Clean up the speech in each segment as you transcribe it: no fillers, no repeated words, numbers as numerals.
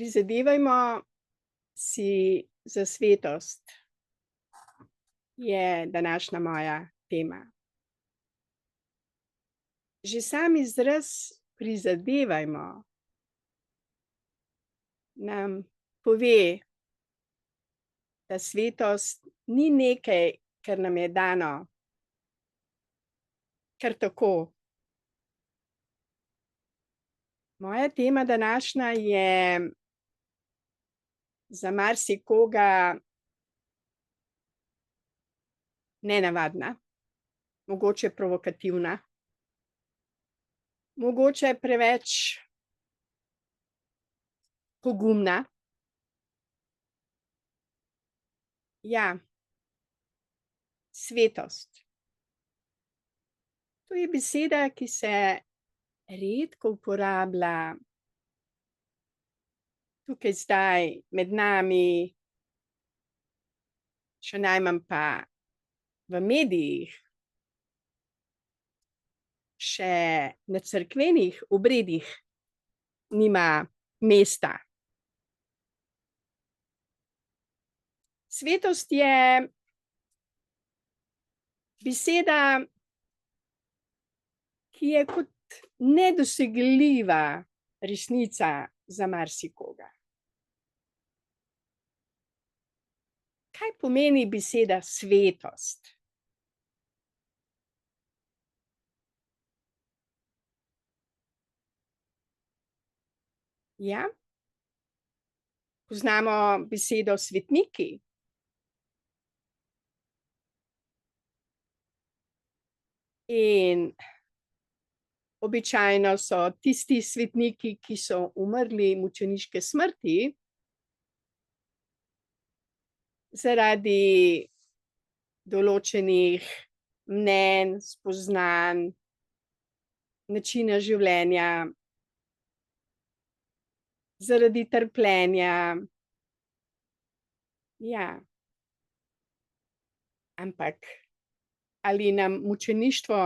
Prizadevajmo si za svetost, je današnja moja tema. Že sam izraz prizadevajmo nam pove, da svetost ni nekaj, kar nam je dano kar tako. Moja tema današnja je za marsikoga nenavadna, mogoče provokativna, mogoče preveč pogumna. Ja, svetost. To je beseda, ki se redko uporablja tukaj zdaj med nami, še najmanj pa v medijih, še na cerkvenih obredih nima mesta. Svetost je beseda, ki je kot nedosegljiva resnica za marsikoga. Kaj pomeni beseda svetost? Ja, poznamo besedo svetniki. In običajno so tisti svetniki, ki so umrli mučeniške smrti, zaradi določenih mnenj, spoznanj, načina življenja, zaradi trpljenja. Ja. Ampak ali nam mučeništvo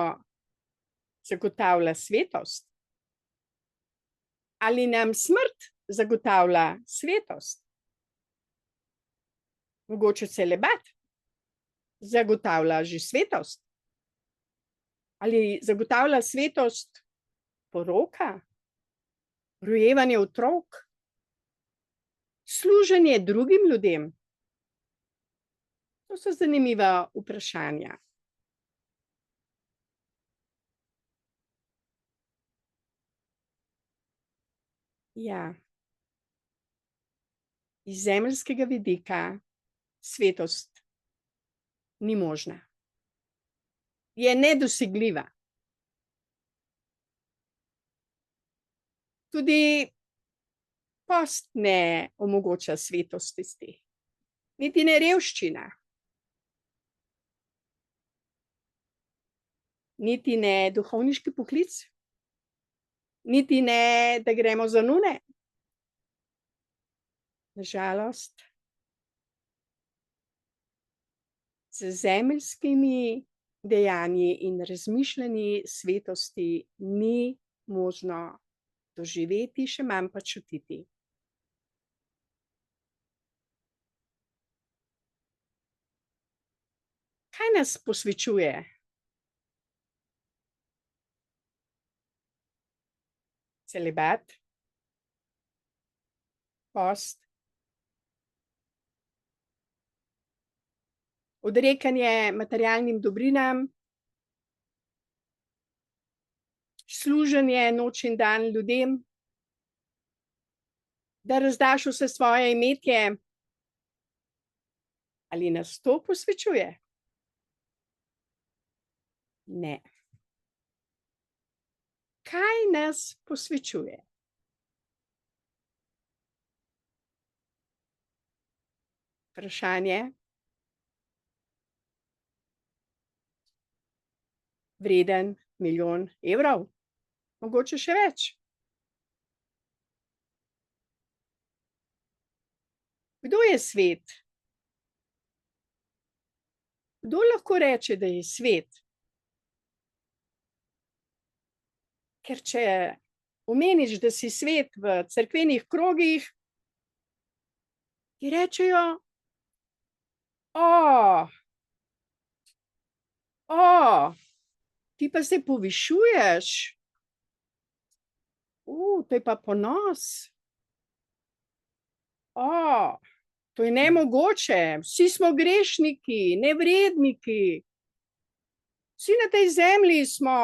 zagotavlja svetost? Ali nam smrt zagotavlja svetost? Mogoče celibat zagotavlja že svetost? Ali zagotavlja svetost poroka, rojevanje otrok, služenje drugim ljudem? To so zanimiva vprašanja. Ja. Iz zemeljskega vidika svetost ni možna. Je nedosegljiva. Tudi post ne omogoča svetosti. Niti ne revščina. Niti ne duhovniški poklic. Niti ne, da gremo za nune. Na žalost, z zemeljskimi dejanji in razmišljanji svetosti ni možno doživeti, še manj pa čutiti. Kaj nas posvečuje? Celibat, post, odrekanje materialnim dobrinam, služenje noč in dan ljudem, da razdaš vse svoje imetje. Ali nas to posvečuje? Ne. Kaj nas posvečuje? Vprašanje vreden milijon evrov, mogoče še več. Kdo je svet? Kdo lahko reče, da je svet? Ker če omeniš, da si svet v cerkvenih krogih, Ki rečejo, o, o, ti pa se povišuješ. To je pa ponos. O, to je nemogoče. Vsi smo grešniki, nevredniki. Vsi na tej zemlji smo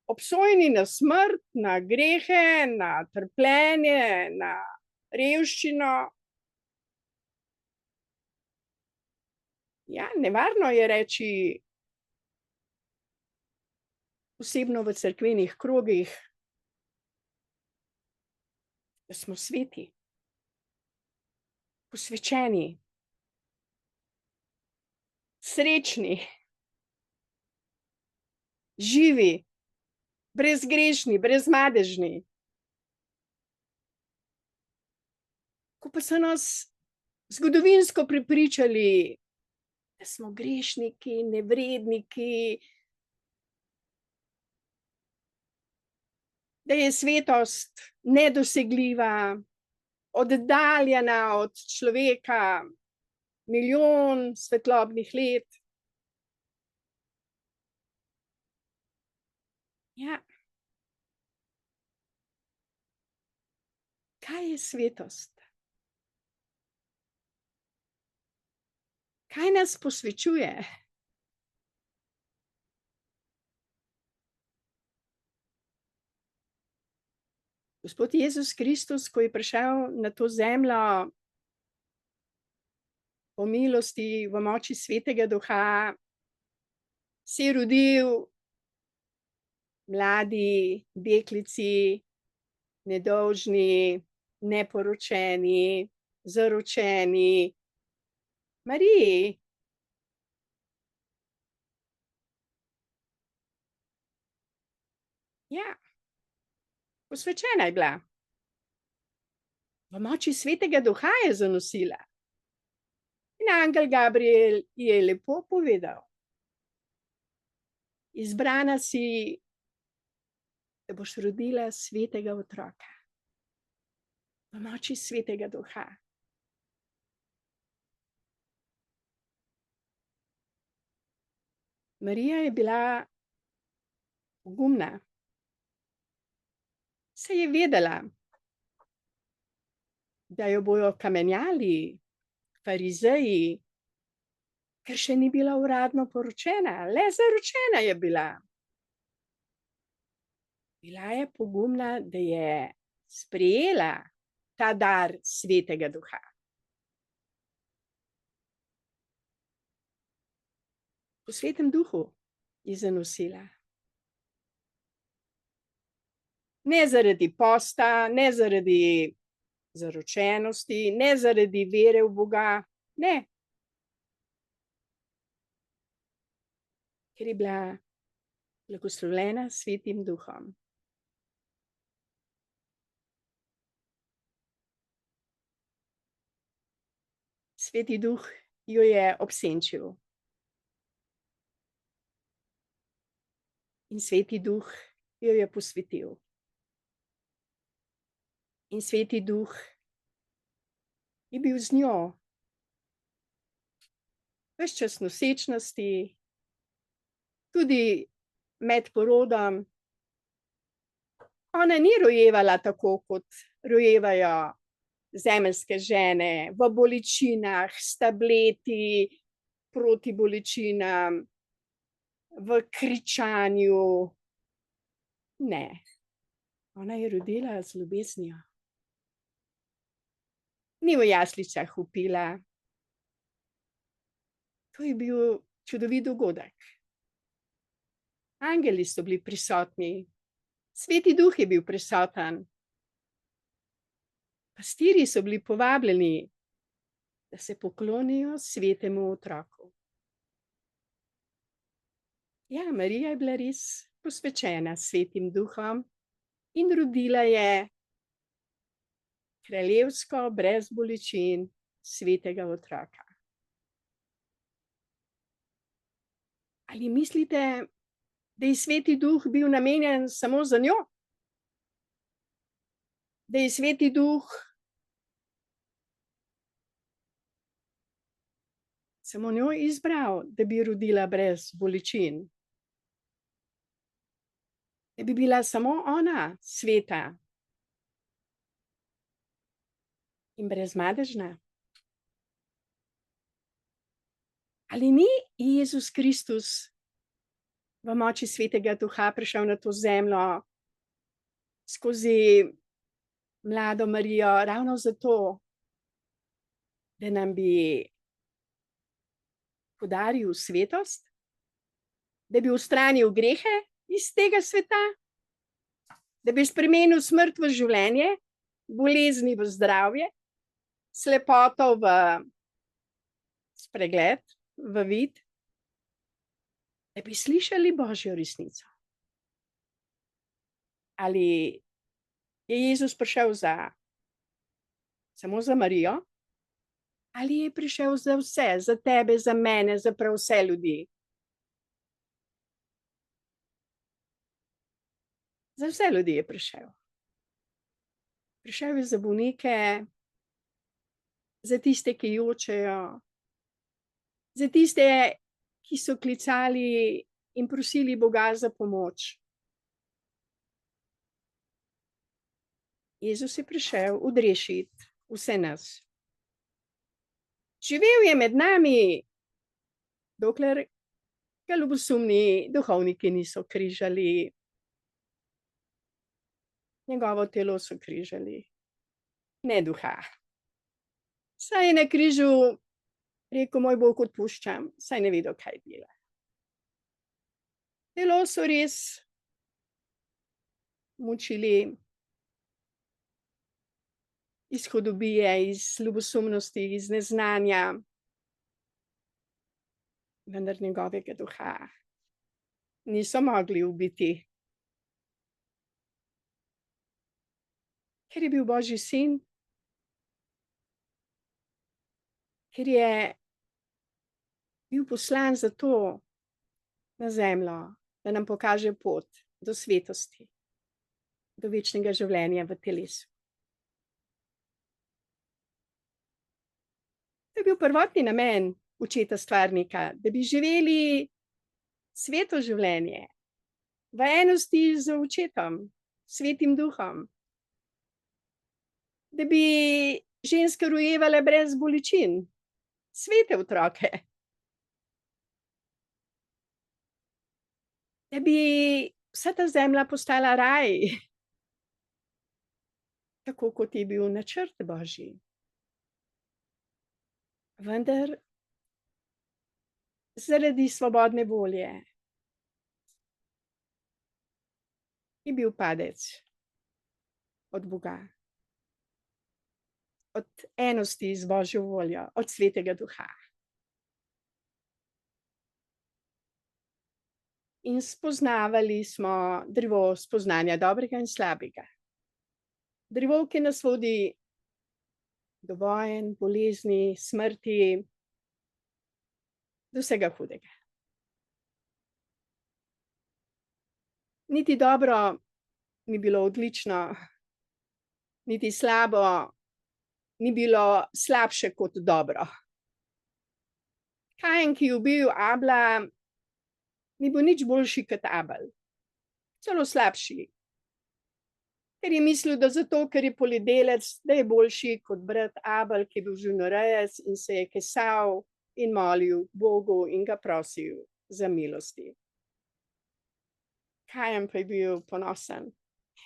obsojeni na smrt, na grehe, na trpljenje, na revščino. Ja, nevarno je reči, posebno v cerkvenih krogih, da smo sveti, posvečeni, srečni, živi, brezgrešni, brezmadežni. Ko pa so nas zgodovinsko prepričali, da smo grešniki, nevredniki, da je svetost nedosegljiva, oddaljena od človeka milijon svetlobnih let. Ja. Kaj je svetost? Kaj nas posvečuje? Gospod Jezus Kristus, ko je prišel na to zemljo po milosti v moči Svetega Duha, se je rodil mladi deklici, nedolžni, neporočeni, zaročeni, Mariji. Ja, posvečena je bila. V moči Svetega Duha je zanosila. In angel Gabriel je lepo povedal, izbrana si, da boš rodila svetega otroka. V moči Svetega Duha. Marija je bila pogumna. Se je vedela, da jo bojo kamenjali farizeji, ker še ni bila uradno poročena, le zaročena je bila. Bila je pogumna, da je sprejela ta dar Svetega Duha. Po Svetem Duhu je zanosila. Ne zaradi posta, ne zaradi zaročenosti, ne zaradi vere v Boga, ne. Ker je bila blagoslovljena s Svetim Duhom. Sveti Duh jo je obsenčil. In Sveti Duh jo je posvetil. In Sveti Duh je bil z njo. Ves čas nosečnosti, tudi med porodom. Ona ni rojevala tako, kot rojevajo zemeljske žene, v bolečinah, s tableti proti bolečinam, v kričanju. Ne, ona je rodila z ljubeznijo. Ni v jaslicah vpila. To je bil čudovit dogodek. Angeli so bili prisotni, Sveti Duh je bil prisoten. Pastirji so bili povabljeni, da se poklonijo svetemu otroku. Ja, Marija je bila res posvečena s Svetim Duhom in rodila je kraljevsko, brez bolečin, svetega otroka. Ali mislite, da je Sveti Duh bil namenjen samo za njo? Da je Sveti Duh Samo njo izbral, da bi rodila brez bolečin. Da bi bila samo ona sveta in brezmadežna. Ali ni Jezus Kristus v moči Svetega Duha prišel na to zemljo skozi mlado Marijo ravno zato, da nam bi podaril svetost, da bi ustranil grehe iz tega sveta, da bi spremenil smrt v življenje, bolezni v zdravje, slepoto v spregled, v vid, da bi slišali Božjo resnico. Ali je Jezus prišel samo za Marijo? Ali je prišel za vse, za tebe, za mene, za prav vse ljudi? Za vse ljudi je prišel. Prišel je za bolnike, za tiste, ki jočejo, za tiste, ki so klicali in prosili Boga za pomoč. Jezus je prišel odrešiti vse nas. Živel je med nami, dokler ga ljubosumni duhovniki niso križali. Njegovo telo so križali, ne duha. Saj je na križu rekel, moj Bog, odpuščam, saj ne vedo, kaj dela. Telo so res mučili iz hudobije, iz ljubosumnosti, iz neznanja, vendar njegovega duha niso mogli ubiti. Ker je bil Božji sin, ker je bil poslan za to na zemljo, da nam pokaže pot do svetosti, do večnega življenja v telesu. To je bil prvotni namen očeta stvarnika, da bi živeli sveto življenje v enosti z očetom, svetim duhom, da bi ženske rojevale brez bolečin, svete otroke, da bi vsa ta zemlja postala raj, tako kot je bil načrt Božji. Vendar zaradi svobodne volje je bil padec od Boga, od enosti z Božjo voljo, od Svetega Duha. In spoznavali smo drevo spoznanja dobrega in slabega. Drevo, ki nas vodi do vojen, bolezni, smrti, do vsega hudega. Niti dobro ni bilo odlično, niti slabo ni bilo slabše kot dobro. Kain, ki je ubil Abla, ni bil nič boljši kot Abel, celo slabši. Ker je mislil, da zato, ker je poljedelec, da je boljši kot brat Abel, ki je bil živinorejec in se je kesal in molil Bogu in ga prosil za milosti. Kain pa je bil ponosen.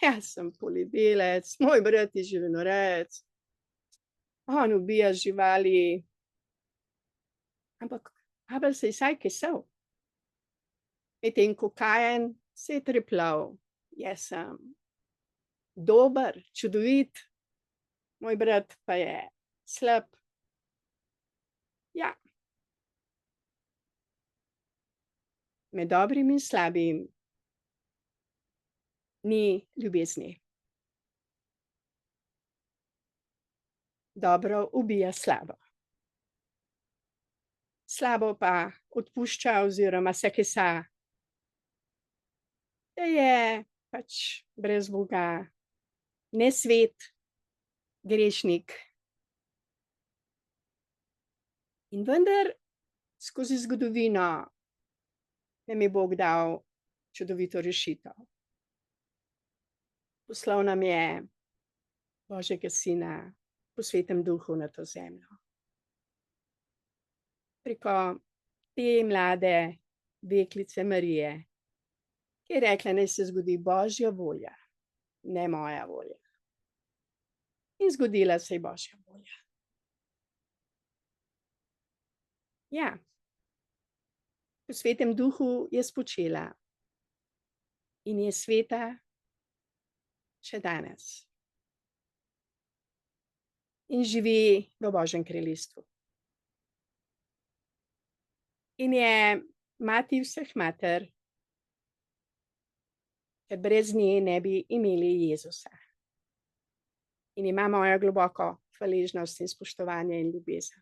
Jaz sem poljedelec, moj brat je živinorejec, on ubija živali. Ampak Abel se je vsaj kesal. Medtem ko Kain se je trepljal. Jaz sem dober, čudovit, moj brat pa je slab. Ja. Med dobrim in slabim ni ljubezni. Dobro ubija slabo. Slabo pa odpušča oziroma se kesa. Da je pač brez Boga, nesvet, grešnik. In vendar skozi zgodovino nam je Bog dal čudovito rešitev. Poslal nam je Božjega Sina po Svetem Duhu na to zemljo. Preko te mlade deklice Marije, ki je rekla, naj se zgodi Božja volja, ne moja volja. In zgodila se je Božja volja. Ja, po Svetem Duhu je spočela in je sveta še danes. In živi v Božjem kraljestvu. In je mati vseh mater, ker brez nje ne bi imeli Jezusa. In ima mojo globoko hvaležnost in spoštovanje in ljubezen,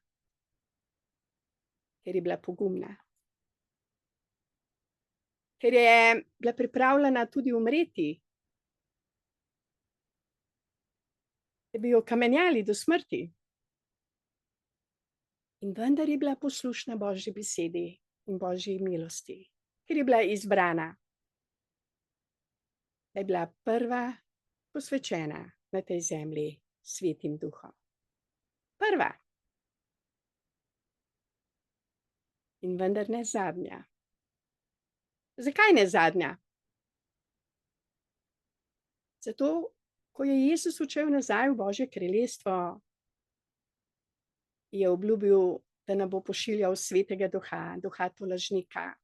ker je bila pogumna. Ker je bila pripravljena tudi umreti, da bi jo kamenjali do smrti. In vendar je bila poslušna Božji besedi in Božji milosti, ker je bila izbrana, da je bila prva posvečena na tej zemlji Svetim Duhom. Prva. In vendar ne zadnja. Zakaj ne zadnja? Zato, ko je Jezus odšel nazaj v Božje kraljestvo, je obljubil, da nam bo pošiljal Svetega Duha, Duha tolažnika,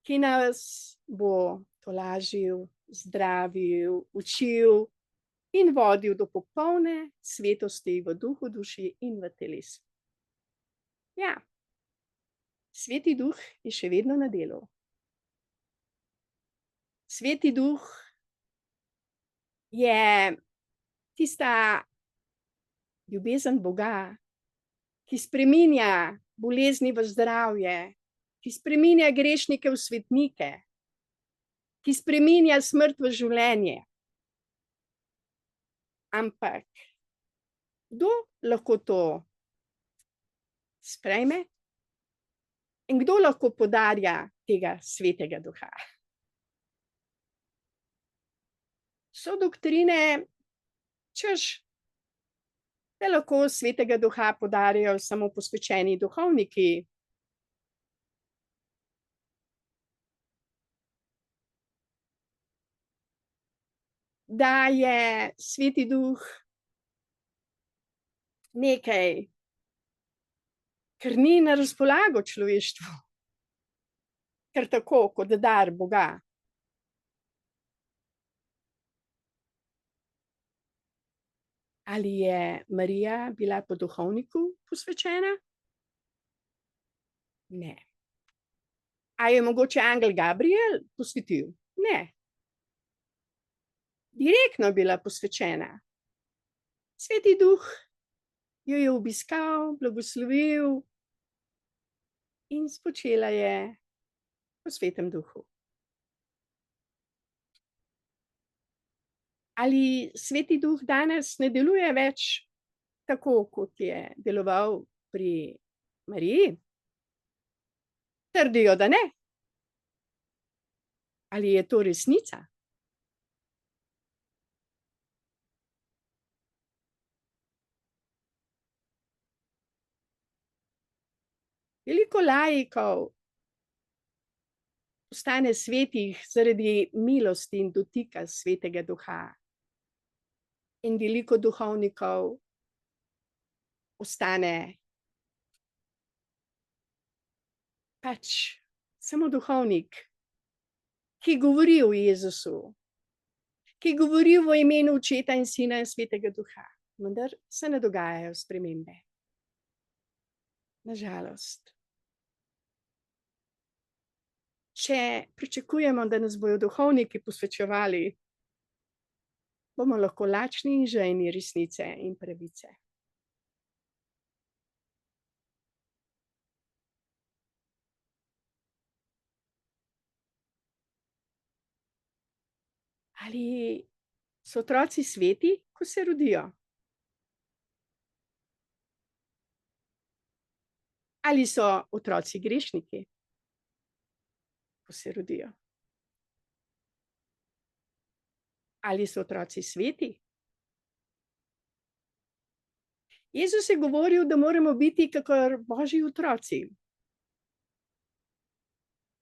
ki nas bo tolažil, zdravil, učil in vodil do popolne svetosti v duhu, duši in v telesu. Ja, Sveti Duh je še vedno na delu. Sveti Duh je tista ljubezen Boga, ki spreminja bolezni v zdravje, ki spreminja grešnike v svetnike, ki spreminja smrt v življenje. Ampak kdo lahko to sprejme? In kdo lahko podarja tega Svetega Duha? So doktrine, češ, da lahko Svetega Duha podarijo samo posvečeni duhovniki. Da je Sveti Duh nekaj, kar ni na razpolago človeštvu, ker tako kot dar Boga. Ali je Marija bila po duhovniku posvečena? Ne. A je mogoče angel Gabriel posvetil? Ne. Direktno bila posvečena. Sveti Duh jo je obiskal, blagoslovil in spočela je po Svetem Duhu. Ali Sveti Duh danes ne deluje več tako, kot je deloval pri Mariji? Trdijo, da ne. Ali je to resnica? Veliko laikov postane svetih zaradi milosti in dotika Svetega Duha. In veliko duhovnikov ostane pač samo duhovnik, ki govori o Jezusu, ki govori v imenu Očeta in Sina in Svetega Duha. Vendar se ne dogajajo spremembe. Nažalost. Če pričakujemo, da nas bodo duhovniki posvečevali, bomo lahko lačni in žejni resnice in pravice. Ali so otroci sveti, ko se rodijo? Ali so otroci grešniki, ko se rodijo? Ali so otroci sveti? Jezus je govoril, da moramo biti kakor Božji otroci,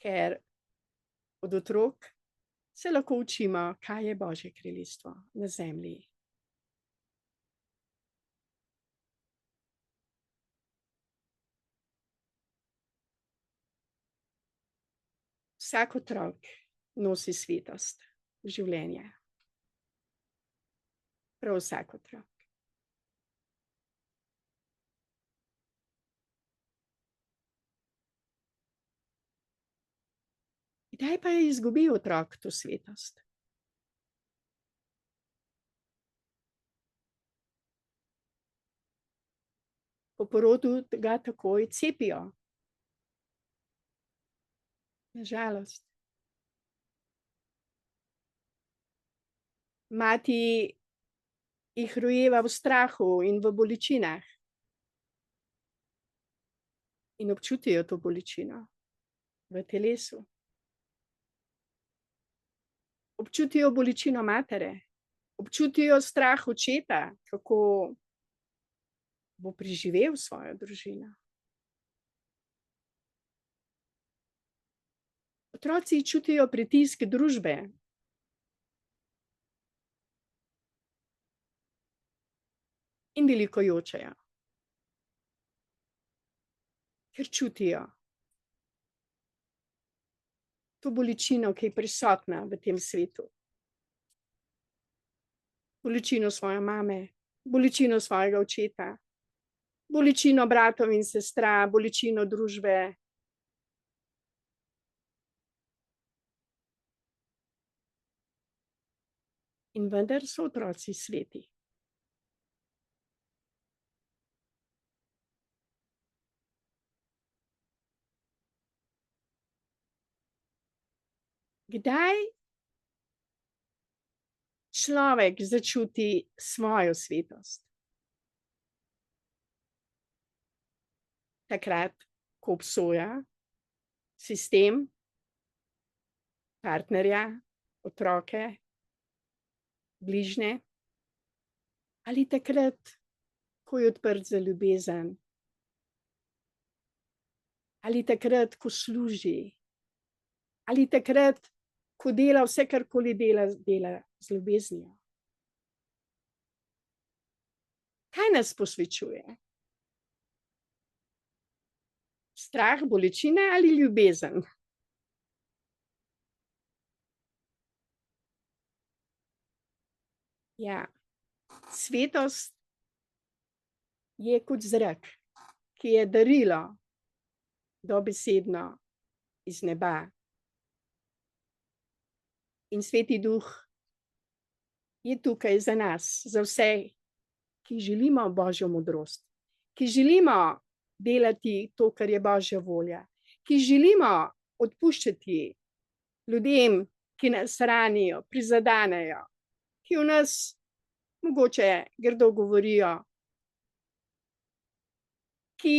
ker od otrok se lahko učimo, kaj je Božje kraljestvo na zemlji. Vsak otrok nosi svetost v življenje. Prav vsak otrok. Kdaj pa je izgubil otrok to svetost? Po porodu ga takoj cepijo. Nažalost. Mati jih rojeva v strahu in v bolečinah. In občutijo to bolečino v telesu. Občutijo bolečino matere. Občutijo strah očeta, kako bo preživel svojo družino. Otroci čutijo pritisk družbe. In veliko jočejo. Ker čutijo to bolečino, ki je prisotna v tem svetu. Bolečino svoje mame, bolečino svojega očeta, bolečino bratov in sestra, bolečino družbe. In vendar so otroci sveti. Kdaj človek začuti svojo svetost? Takrat, ko obsoja sistem, partnerja, otroke, bližnje, ali takrat, ko je odprt za ljubezen, ali takrat, ko služi, ali takrat, ko dela vse, karkoli dela z ljubeznijo. Kaj nas posvečuje? Strah, bolečine ali ljubezen? Ja, svetost je kot zrak, ki je darilo dobesedno iz neba. In Sveti Duh je tukaj za nas, za vse, ki želimo Božjo modrost, ki želimo delati to, kar je Božja volja, ki želimo odpuščati ljudem, ki nas ranijo, prizadanejo, ki v nas mogoče grdo govorijo, ki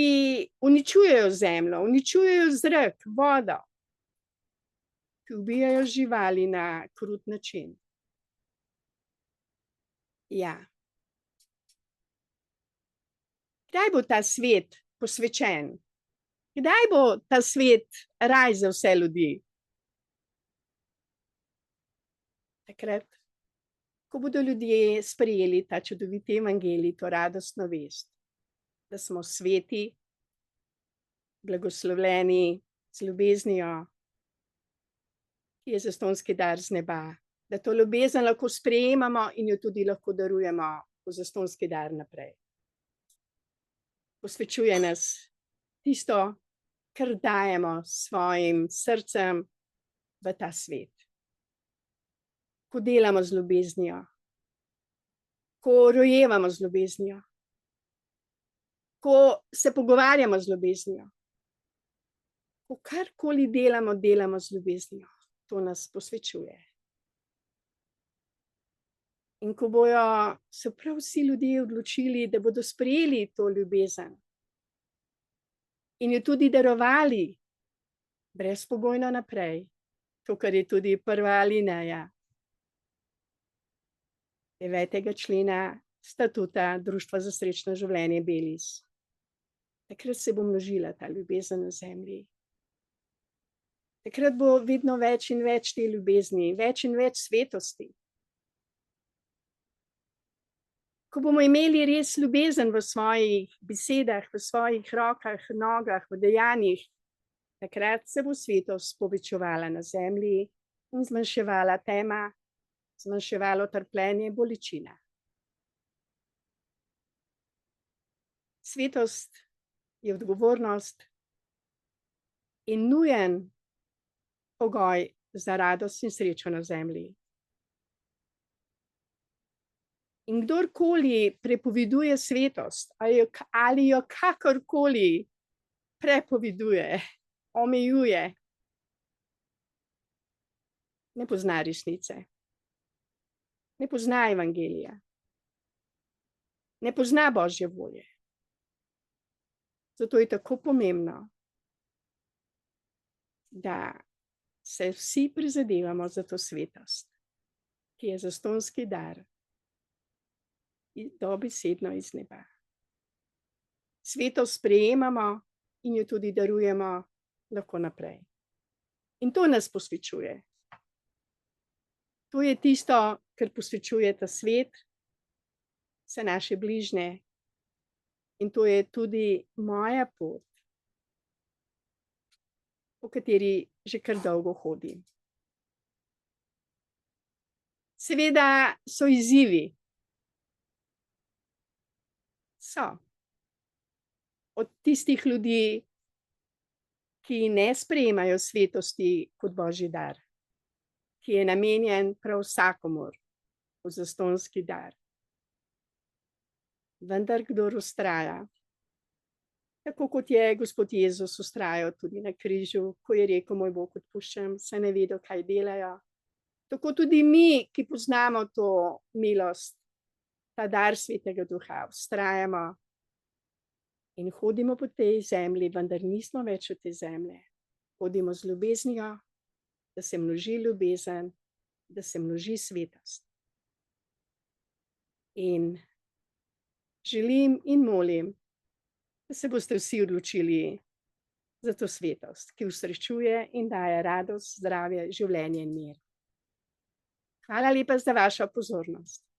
uničujejo zemljo, uničujejo zrak, vodo, ki ubijajo živali na krut način. Ja. Kdaj bo ta svet posvečen? Kdaj bo ta svet raj za vse ljudi? Takrat, ko bodo ljudje sprejeli ta čudoviti evangelij, to radostno vest, da smo sveti, blagoslovljeni z ljubeznijo, ki je zastonjski dar z neba, da to ljubezen lahko sprejemamo in jo tudi lahko darujemo v zastonjski dar naprej. Posvečuje nas tisto, kar dajemo s svojim srcem v ta svet. Ko delamo z ljubeznijo, ko rojevamo z ljubeznijo, ko se pogovarjamo z ljubeznijo, ko karkoli delamo z ljubeznijo, to nas posvečuje. In ko bojo se prav vsi ljudje odločili, da bodo sprejeli to ljubezen, in jo tudi darovali brezpogojno naprej, to, kar je tudi prva alineja 9. člena statuta Društva za srečno življenje Belis. Takrat se bo množila ta ljubezen na zemlji. Takrat bo vedno več in več te ljubezni, več in več svetosti. Ko bomo imeli res ljubezen v svojih besedah, v svojih rokah, nogah, v dejanjih, takrat se bo svetost povečevala na zemlji in zmanjševala tema, zmanjševalo trpljenje, bolečina. Svetost je odgovornost in nujen pogoj za radost in srečo na zemlji. In kdorkoli prepoveduje svetost ali jo kakorkoli prepoveduje, omejuje, ne pozna resnice, ne pozna evangelija, ne pozna Božje volje. Zato je tako pomembno, da se vsi prizadevamo za to svetost, ki je zastonjski dar, dobesedno iz neba. Svetost sprejemamo in jo tudi darujemo lahko naprej. In to nas posvečuje. To je tisto, kar posvečuje ta svet, vse naše bližnje. In to je tudi moja pot, po kateri že kar dolgo hodim. Seveda so izzivi. So. Od tistih ljudi, ki ne sprejemajo svetosti kot Božji dar, ki je namenjen prav vsakomur kot zastonjski dar. Vendar kdor vztraja, tako kot je Gospod Jezus vztrajal tudi na križu, ko je rekel: moj Bog, odpuščam, saj ne vedo, kaj delajo. Tako tudi mi, ki poznamo to milost, ta dar Svetega Duha, vztrajamo in hodimo po tej zemlji, vendar nismo več od te zemlje. Hodimo z ljubeznijo, da se množi ljubezen, da se množi svetost. In želim in molim, da se boste vsi odločili za to svetost, ki usrečuje in daje radost, zdravje, življenje in mir. Hvala lepa za vašo pozornost.